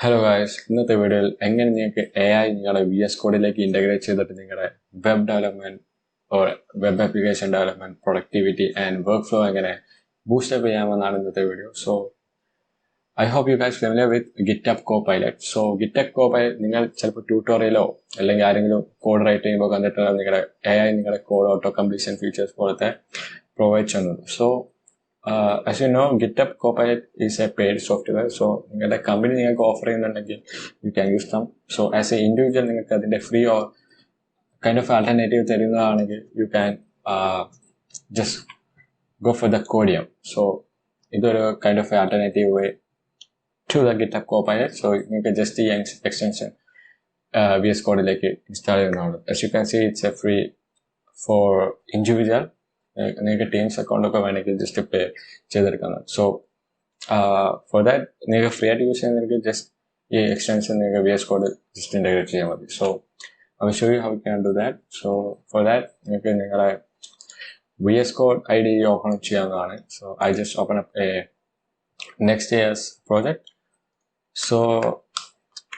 Hello guys, ഇന്നത്തെ വീഡിയോയിൽ എങ്ങനെ നിങ്ങൾക്ക് AI നിങ്ങളുടെ VS കോഡിലേക്ക് ഇൻ്റഗ്രേറ്റ് ചെയ്തിട്ട് നിങ്ങളുടെ web development or web application development productivity and workflow എങ്ങനെ ബൂസ്റ്റപ്പ് ചെയ്യാമെന്നാണ് ഇന്നത്തെ video. So I hope you guys familiar with GitHub Copilot. So GitHub Copilot നിങ്ങൾ ചിലപ്പോൾ ട്യൂട്ടോറിയലോ അല്ലെങ്കിൽ ആരെങ്കിലും കോഡ് റൈറ്റ് ചെയ്യുമ്പോൾ കണ്ടിട്ടുള്ള നിങ്ങളുടെ AI നിങ്ങളുടെ കോഡ് ഓട്ടോ കംപ്ലീഷൻ ഫീച്ചേഴ്സ് പോലത്തെ പ്രൊവൈഡ് ചെയ്യുന്നത്. So as you know, GitHub Copilot is a paid software. So നിങ്ങളുടെ കമ്പനി നിങ്ങൾക്ക് ഓഫർ ചെയ്യുന്നുണ്ടെങ്കിൽ you can use them. So as a individual നിങ്ങൾക്ക് അതിൻ്റെ free or kind of alternative തരുന്നതാണെങ്കിൽ you can just go for the Codium. So ഇതൊരു kind of alternative way to the GitHub Copilot. So നിങ്ങൾക്ക് just ഈ extension VS കോഡിലേക്ക് install ചെയ്യുന്നതാണ്. As you can see, it's a free for individual. നിങ്ങൾക്ക് teams അക്കൗണ്ടൊക്കെ വേണമെങ്കിൽ just പേ ചെയ്തെടുക്കണം. So for that നിങ്ങൾക്ക് free ആയിട്ട് യൂസ് ചെയ്യുന്നവർക്ക് ജസ്റ്റ് ഈ എക്സ്റ്റൻഷൻ നിങ്ങൾക്ക് VS കോഡ് ജസ്റ്റ് ഇൻ്റഗ്രേറ്റ് ചെയ്യാൻ മതി. So I show you how can do that. So for that നിങ്ങൾക്ക് നിങ്ങളുടെ VS കോഡ് ID ഓപ്പൺ ചെയ്യാവുന്നതാണ്. So I just open up A Next.js project. So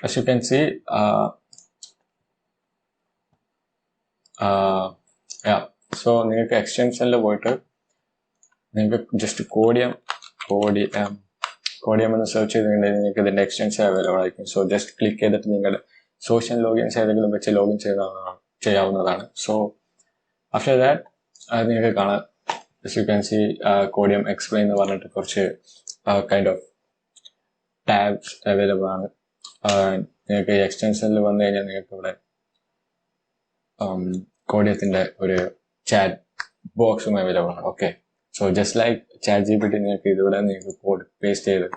as you can see, yeah. So നിങ്ങൾക്ക് എക്സ്റ്റൻഷനിൽ പോയിട്ട് നിങ്ങൾക്ക് just കോഡിയം എന്ന് search ചെയ്തിട്ടുണ്ടെങ്കിൽ നിങ്ങൾക്ക് ഇതിൻ്റെ എക്സ്റ്റൻഷൻ അവൈലബിൾ ആയിരിക്കും. സോ ജസ്റ്റ് ക്ലിക്ക് ചെയ്തിട്ട് നിങ്ങളുടെ സോഷ്യൽ ലോഗിൻസ് ഏതെങ്കിലും വെച്ച് ലോഗിൻ ചെയ്യാവുന്നതാണ്. സോ ആഫ്റ്റർ ദാറ്റ് നിങ്ങൾക്ക് കാണാം, as you can see, Codium explain എന്ന് പറഞ്ഞിട്ട് കുറച്ച് കൈൻഡ് ഓഫ് ടാബ്സ് അവൈലബിൾ ആണ്. നിങ്ങൾക്ക് ഈ എക്സ്റ്റൻഷനിൽ വന്നു കഴിഞ്ഞാൽ നിങ്ങൾക്ക് ഇവിടെ കോഡിയത്തിൻ്റെ ഒരു ചാറ്റ് ബോക്സും അവൈലബിൾ ആണ്. Okay, so just like ChatGPT നിങ്ങൾക്ക് ഇതിവിടെ നിങ്ങൾക്ക് കോഡ് പേസ്റ്റ് ചെയ്ത്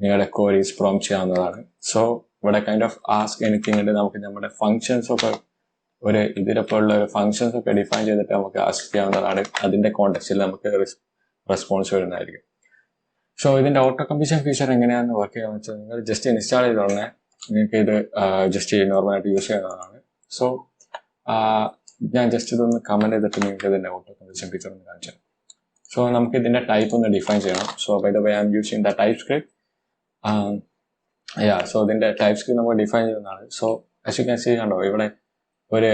നിങ്ങളുടെ ക്വയറീസ് പ്രോംപ്റ്റ് ചെയ്യാവുന്നതാണ്. സോ ഇവിടെ കൈൻഡ് ഓഫ് ആസ്ക് എനിത്തിങ് ഉണ്ട്. നമുക്ക് നമ്മുടെ ഫങ്ഷൻസ് ഒക്കെ ഒരു ഇതിലപ്പോൾ ഉള്ള ഒരു ഫങ്ഷൻസ് ഒക്കെ ഡിഫൈൻ ചെയ്തിട്ട് നമുക്ക് ആസ്ക് ചെയ്യാവുന്നതാണ്. അതിൻ്റെ കോണ്ടെക്സ്റ്റിൽ നമുക്ക് റെസ്പോൺസ് വരുന്നതായിരിക്കും. സോ ഇതിൻ്റെ ഓട്ടോ കംപ്ലീഷൻ ഫീച്ചർ എങ്ങനെയാണെന്ന് വർക്ക് ചെയ്യാന്ന് വെച്ചാൽ നിങ്ങൾ ജസ്റ്റ് ഇൻസ്റ്റാൾ ചെയ്ത ഉടനെ നിങ്ങൾക്ക് ഇത് ജസ്റ്റ് നോർമലായിട്ട് യൂസ് ചെയ്യുന്നതാണ്. സോ ഞാൻ ജസ്റ്റ് ഇതൊന്ന് കമൻറ്റ് ചെയ്തിട്ട് നിങ്ങൾക്ക് ഇതിൻ്റെ ഓട്ടോ കംപ്ലീഷൻ ഫീച്ചർ ഒന്ന് കാണിച്ചു തരാം. സോ നമുക്ക് ഇതിൻ്റെ ടൈപ്പ് ഒന്ന് ഡിഫൈൻ ചെയ്യണം. So by the way I am using the TypeScript. So ഇതിൻ്റെ ടൈപ്പ് സ്ക്രിപ്റ്റ് നമുക്ക് ഡിഫൈൻ ചെയ്യുന്നതാണ്. So as you can see കണ്ടോ ഇവിടെ ഒരു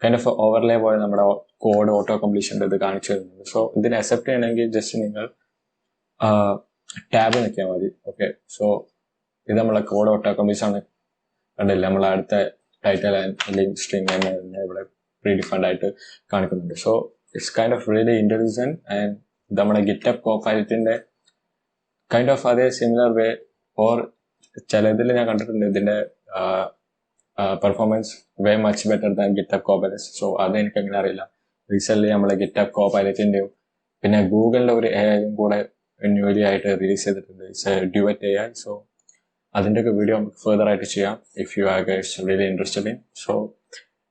കൈൻഡ് ഓഫ് ഓവർലേ പോലെ നമ്മുടെ കോഡ് ഓട്ടോ കംപ്ലീഷൻ്റെ ഇത് കാണിച്ചു തരുന്നുണ്ട്. സോ ഇതിനെ അക്സെപ്റ്റ് ചെയ്യണമെങ്കിൽ ജസ്റ്റ് നിങ്ങൾ ടാബ് നിൽക്കിയാൽ മതി. ഓക്കെ, സോ ഇത് നമ്മളെ കോഡ് ഓട്ടോ കംപ്ലീഷൻ ആണ്. കണ്ടില്ല, നമ്മൾ അടുത്ത ടൈറ്റിൽ അല്ലെങ്കിൽ സ്ട്രിങ് തന്നെ ഇവിടെ പ്രീ ഡിഫൈൻഡ് ആയിട്ട് കാണിക്കുന്നുണ്ട്. So it's kind of really intelligent and നമ്മുടെ ഗിറ്റബ് കോപൈലറ്റിൻ്റെ കൈൻഡ് ഓഫ് അതേ സിമിലർ വേ ഓർ ചിലതിൽ ഞാൻ കണ്ടിട്ടുണ്ട് ഇതിൻ്റെ performance way much better than GitHub Copilot. So അത് എനിക്ക് അങ്ങനെ അറിയില്ല. റീസെൻ്റ്ലി നമ്മളെ ഗിറ്റബ് കോപൈലറ്റിൻ്റെയും പിന്നെ ഗൂഗിളിൻ്റെ ഒരു AI കൂടെ ന്യൂലി ആയിട്ട് റിലീസ് ചെയ്തിട്ടുണ്ട്. It's a duet AI. So അതിൻ്റെയൊക്കെ വീഡിയോ നമുക്ക് ഫെർദർ ആയിട്ട് ചെയ്യാം if you are guys really interested in. So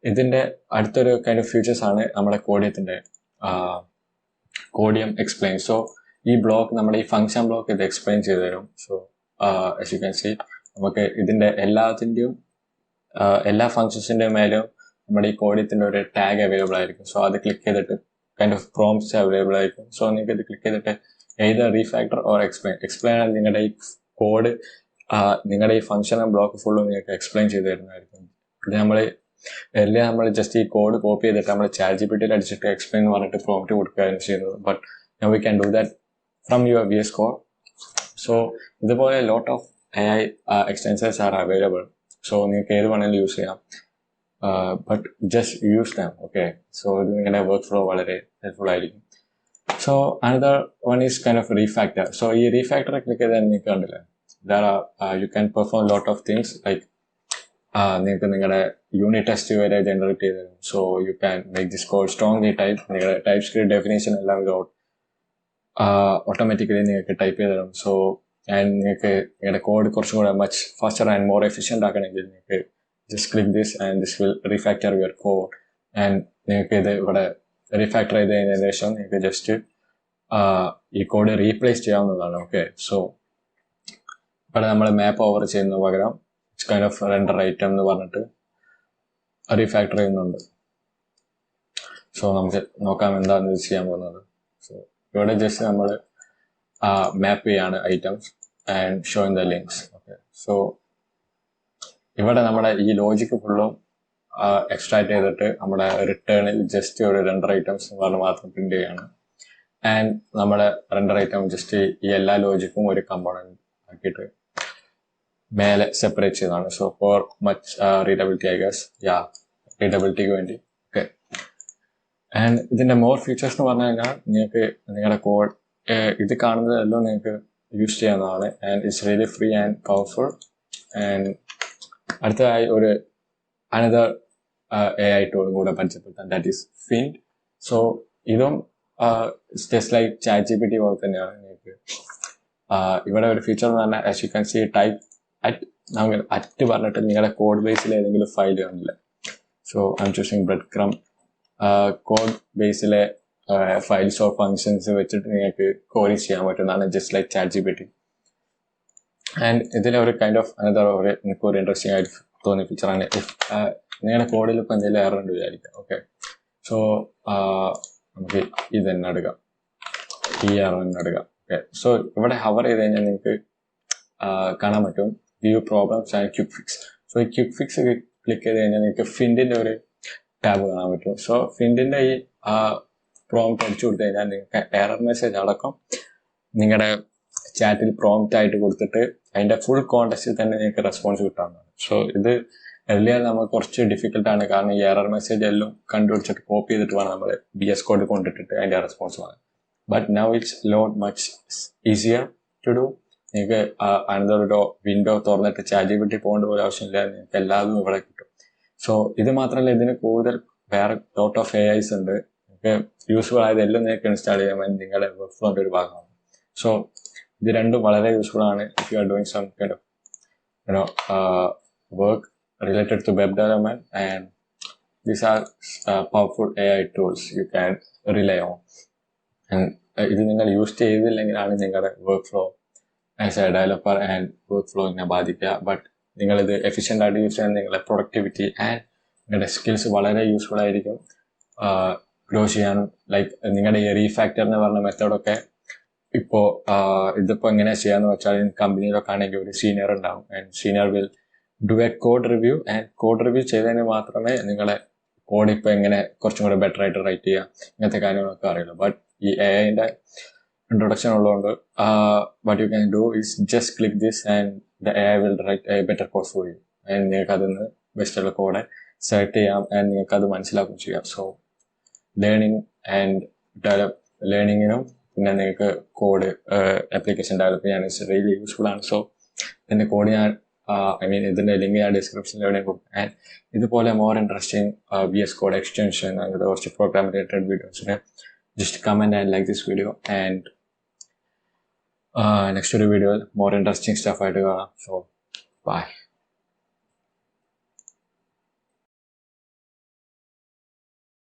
ഇതിൻ്റെ അടുത്തൊരു കൈൻഡ് ഓഫ് ഫീച്ചേഴ്സ് ആണ് നമ്മുടെ കോഡിയത്തിൻ്റെ കോഡിയം എക്സ്പ്ലെയിൻ. സോ ഈ ബ്ലോക്ക് നമ്മുടെ ഈ ഫംഗ്ഷൻ ബ്ലോക്ക് ഇത് എക്സ്പ്ലെയിൻ ചെയ്തു തരും. So as you can see നമുക്ക് ഇതിൻ്റെ എല്ലാത്തിൻ്റെയും എല്ലാ ഫങ്ഷൻസിൻ്റെ മേലും നമ്മുടെ ഈ കോഡിയത്തിൻ്റെ ഒരു ടാഗ് അവൈലബിൾ ആയിരിക്കും. സോ അത് ക്ലിക്ക് ചെയ്തിട്ട് കൈൻഡ് ഓഫ് പ്രോംപ്റ്റ്സ് അവൈലബിൾ ആയിരിക്കും. സോ നിങ്ങൾക്ക് ഇത് ക്ലിക്ക് ചെയ്തിട്ട് ഏത് റീഫാക്ടർ ഓർ എക്സ്പ്ലെയിൻ ആണ് നിങ്ങളുടെ ഈ കോഡ് നിങ്ങളുടെ ഈ ഫംഗ്ഷൻ ബ്ലോക്ക് ഫുള്ളും നിങ്ങൾക്ക് എക്സ്പ്ലെയിൻ ചെയ്ത് തരുന്നതായിരിക്കും. ഇത് നമ്മൾ ജസ്റ്റ് ഈ കോഡ് കോപ്പി ചെയ്തിട്ട് നമ്മൾ ChatGPT അടിച്ചിട്ട് എക്സ്പ്ലെയിൻ എന്ന് പറഞ്ഞിട്ട് പ്രോംപ്റ്റ് കൊടുക്കുകയാണ് ചെയ്യുന്നത്. But now we can do that from your VS code. So ഇതുപോലെ lot of AI extensions are available. So നിങ്ങൾക്ക് ഏത് വേണമെങ്കിലും യൂസ് ചെയ്യാം. But just use them. Okay, so ഇത് നിങ്ങളുടെ വർക്ക് ഫ്ലോ വളരെ ഹെൽപ്ഫുൾ ആയിരിക്കും. So another one is kind of refactor. So ഈ റീഫാക്ടർ ക്ലിക്ക് ചെയ്താൽ നിങ്ങൾക്ക് കണ്ടില്ലേ, you can perform lot of things like നിങ്ങൾക്ക് നിങ്ങളുടെ യൂണിറ്റ് ടെസ്റ്റ് വരെ ജനറേറ്റ് ചെയ്ത് തരും. So you can make this code strongly type. നിങ്ങളുടെ ടൈപ്പ് സ്ക്രിപ്റ്റ് ഡെഫിനേഷൻ എല്ലാം ഓട്ടോമാറ്റിക്കലി നിങ്ങൾക്ക് ടൈപ്പ് ചെയ്ത് തരും. സോ ആൻഡ് നിങ്ങൾക്ക് നിങ്ങളുടെ കോഡ് കുറച്ചും കൂടെ much faster and more efficient ആക്കണമെങ്കിൽ നിങ്ങൾക്ക് just click this and this will refactor your code. And നിങ്ങൾക്ക് ഇത് ഇവിടെ റീഫാക്ടർ ചെയ്ത് കഴിഞ്ഞതിന് ശേഷം നിങ്ങൾക്ക് ജസ്റ്റ് ഈ കോഡ് റീപ്ലേസ് ചെയ്യാവുന്നതാണ്. ഓക്കെ, സോ ഇവിടെ നമ്മൾ മാപ്പ് ഓവർ ചെയ്യുന്ന പകരം കൈൻഡ് ഓഫ് റെൻഡർ ഐറ്റം എന്ന് പറഞ്ഞിട്ട് റീഫാക്ടർ ചെയ്യുന്നുണ്ട്. സോ നമുക്ക് നോക്കാം എന്താണ് ഇത് ചെയ്യാൻ പോകുന്നത്. സോ ഇവിടെ ജസ്റ്റ് നമ്മൾ മാപ്പ് ചെയ്യാണ് items. and showing the links. Okay, so ഇവിടെ നമ്മുടെ ഈ ലോജിക്ക് ഫുള്ളും എക്സ്ട്രാക്ട് ചെയ്തിട്ട് നമ്മുടെ റിട്ടേണിൽ ജസ്റ്റ് ഒരു റെൻഡർ ഐറ്റംസ് എന്ന് പറഞ്ഞ് മാത്രം പ്രിന്റ് ചെയ്യാണ്. ആൻഡ് നമ്മുടെ റെൻഡർ ഐറ്റം ജസ്റ്റ് ഈ എല്ലാ ലോജിക്കും ഒരു കമ്പോണന്റ് ആക്കിയിട്ട് മേലെ സെപ്പറേറ്റ് ചെയ്തതാണ്. So for much readability I guess, റീഡബിലിറ്റിക്ക് വേണ്ടി. ഓക്കെ, ആൻഡ് ഇതിന്റെ മോർ ഫീച്ചേഴ്സ് എന്ന് പറഞ്ഞു കഴിഞ്ഞാൽ നിങ്ങൾക്ക് നിങ്ങളുടെ കോഡ് ഇത് കാണുന്നതെല്ലാം നിങ്ങൾക്ക് യൂസ് ചെയ്യാവുന്നതാണ്. And it's really free and powerful. And അടുത്തതായി ഒരു അനദർ AI ടൂളും കൂടെ പരിചയപ്പെടുത്താൻ, ദാറ്റ് ഈസ് ഫിൻഡ്. സോ ഇതും ജസ്റ്റ് ലൈക്ക് ChatGPT പോലെ തന്നെയാണ്. നിങ്ങൾക്ക് ഇവിടെ ഒരു ഫീച്ചർ എന്ന് പറഞ്ഞാൽ as you can see type at പറഞ്ഞിട്ട് നിങ്ങളുടെ കോഡ് ബേസിൽ ഏതെങ്കിലും ഫയൽ കാണില്ല. So I am choosing breadcrumb. Code ബേസിലെ ഫയൽസ് ഓഫ് ഫങ്ഷൻസ് വെച്ചിട്ട് നിങ്ങൾക്ക് കോഡി ചെയ്യാൻ പറ്റുന്നതാണ്, ജസ്റ്റ് ലൈക്ക് ChatGPT. ആൻഡ് ഇതിലെ ഒരു കൈൻഡ് ഓഫ് അനദർ എനിക്ക് ഒരു ഇൻട്രസ്റ്റിംഗ് ആയിട്ട് തോന്നിയ ഫീച്ചറാണ്. നിങ്ങളുടെ കോഡിൽ ഇപ്പം എന്തെങ്കിലും എറർ ഉണ്ട് വിചാരിക്കാം. ഓക്കെ, സോ നമുക്ക് ഇത് തന്നെ എടുക്കാം, ഈ എറർ തന്നെ എടുക്കാം. ഓക്കെ, സോ ഇവിടെ ഹവർ ചെയ്ത് കഴിഞ്ഞാൽ നിങ്ങൾക്ക് കാണാൻ പറ്റും view problems and quick fix. So ഈ ക്വിക്ക് ഫിക്സ് ക്ലിക്ക് ചെയ്ത് കഴിഞ്ഞാൽ നിങ്ങൾക്ക് ഫിൻഡിൻ്റെ ഒരു ടാബ് കാണാൻ പറ്റും. സോ ഫിൻഡിൻ്റെ ഈ പ്രോംപ്റ്റ് അടിച്ചു കൊടുത്തു കഴിഞ്ഞാൽ നിങ്ങൾക്ക് എറർ മെസ്സേജ് അടക്കം നിങ്ങളുടെ ചാറ്റിൽ പ്രോംപ്റ്റ് ആയിട്ട് കൊടുത്തിട്ട് അതിൻ്റെ ഫുൾ കോണ്ടെക്സ്റ്റിൽ തന്നെ നിങ്ങൾക്ക് റെസ്പോൺസ് കിട്ടാവുന്നതാണ്. സോ ഇത് എർലിയർ നമുക്ക് കുറച്ച് ഡിഫിക്കൽട്ടാണ്, കാരണം ഈ എറർ മെസ്സേജ് എല്ലാം കണ്ടുപിടിച്ചിട്ട് കോപ്പി ചെയ്തിട്ട് വേണം നമ്മൾ VS കോഡ് കൊണ്ടിട്ടിട്ട് അതിൻ്റെ റെസ്പോൺസ് വേണം. But now it's lot much easier to do. നിങ്ങൾക്ക് അനദർ വിൻഡോ തുറന്നിട്ട് ChatGPT പോകേണ്ട പോലെ ആവശ്യമില്ല, നിങ്ങൾക്ക് എല്ലാതും ഇവിടെ കിട്ടും. സോ ഇത് മാത്രമല്ല, ഇതിന് കൂടുതൽ വേറെ ലോട്ട് ഓഫ് AIs ഉണ്ട്. നിങ്ങൾക്ക് യൂസ്ഫുൾ ആയത് എല്ലാം നിങ്ങൾക്ക് ഇൻസ്റ്റാൾ ചെയ്യാൻ വേണ്ടി നിങ്ങളുടെ വർക്ക് ഫ്ലോന്റെ ഒരു ഭാഗമാണ്. സോ ഇത് രണ്ടും വളരെ യൂസ്ഫുൾ ആണ് if you are doing some kind of work related to web development, and these are powerful AI tools you can rely on. And ഇത് നിങ്ങൾ യൂസ് ചെയ്തില്ലെങ്കിലാണ് നിങ്ങളുടെ work flow as a developer and work ഫ്ലോയിനെ ബാധിക്കുക. But നിങ്ങളിത് efficient ആയിട്ട് use ചെയ്യാൻ നിങ്ങളുടെ പ്രൊഡക്ടിവിറ്റി ആൻഡ് നിങ്ങളുടെ സ്കിൽസ് വളരെ യൂസ്ഫുൾ ആയിരിക്കും ഗ്രോ ചെയ്യാനും. ലൈക്ക് നിങ്ങളുടെ ഈ റീഫാക്ടർ എന്ന് പറഞ്ഞ മെത്തേഡൊക്കെ ഇപ്പോൾ ഇതിപ്പോൾ എങ്ങനെയാണ് ചെയ്യാന്ന് വെച്ചാൽ കമ്പനിയിലൊക്കെ ആണെങ്കിൽ ഒരു സീനിയർ ഉണ്ടാവും, and senior will do A code review. And code review ചെയ്തതിന് മാത്രമേ നിങ്ങളെ കോഡ് ഇപ്പോൾ എങ്ങനെ കുറച്ചും കൂടെ ബെറ്റർ ആയിട്ട് റൈറ്റ് ചെയ്യുക ഇങ്ങനത്തെ കാര്യങ്ങളൊക്കെ അറിയുള്ളൂ. ബട്ട് ഈ AI-ൻ്റെ ഇൻട്രൊഡക്ഷൻ ഉള്ളതുകൊണ്ട് what you can do is just click this and the AI will write a better code for you. And നിങ്ങൾക്ക് അതിന്ന് ബെസ്റ്റുള്ള കോഡ് സെലക്ട് ചെയ്യാം ആൻഡ് നിങ്ങൾക്ക് അത് മനസ്സിലാക്കുകയും ചെയ്യാം. സോ ലേണിങ്ങിനും പിന്നെ നിങ്ങൾക്ക് കോഡ് ആപ്ലിക്കേഷൻ ഡെവലപ്പ് ചെയ്യാൻ റിയലി യൂസ്ഫുൾ ആണ്. സോ ഇതിൻ്റെ കോഡ് ഞാൻ ഇതിൻ്റെ ലിങ്ക് ഞാൻ ഡിസ്ക്രിപ്ഷനിൽ എവിടെയും കൊടുക്കും. ആൻഡ് ഇതുപോലെ more interesting VS code extension അങ്ങനത്തെ കുറച്ച് programme related വീഡിയോസിന് just comment and like this video. And next ഒരു വീഡിയോയിൽ മോർ ഇൻട്രസ്റ്റിംഗ് സ്റ്റഫ് ആയിട്ട് കാണാം. So by.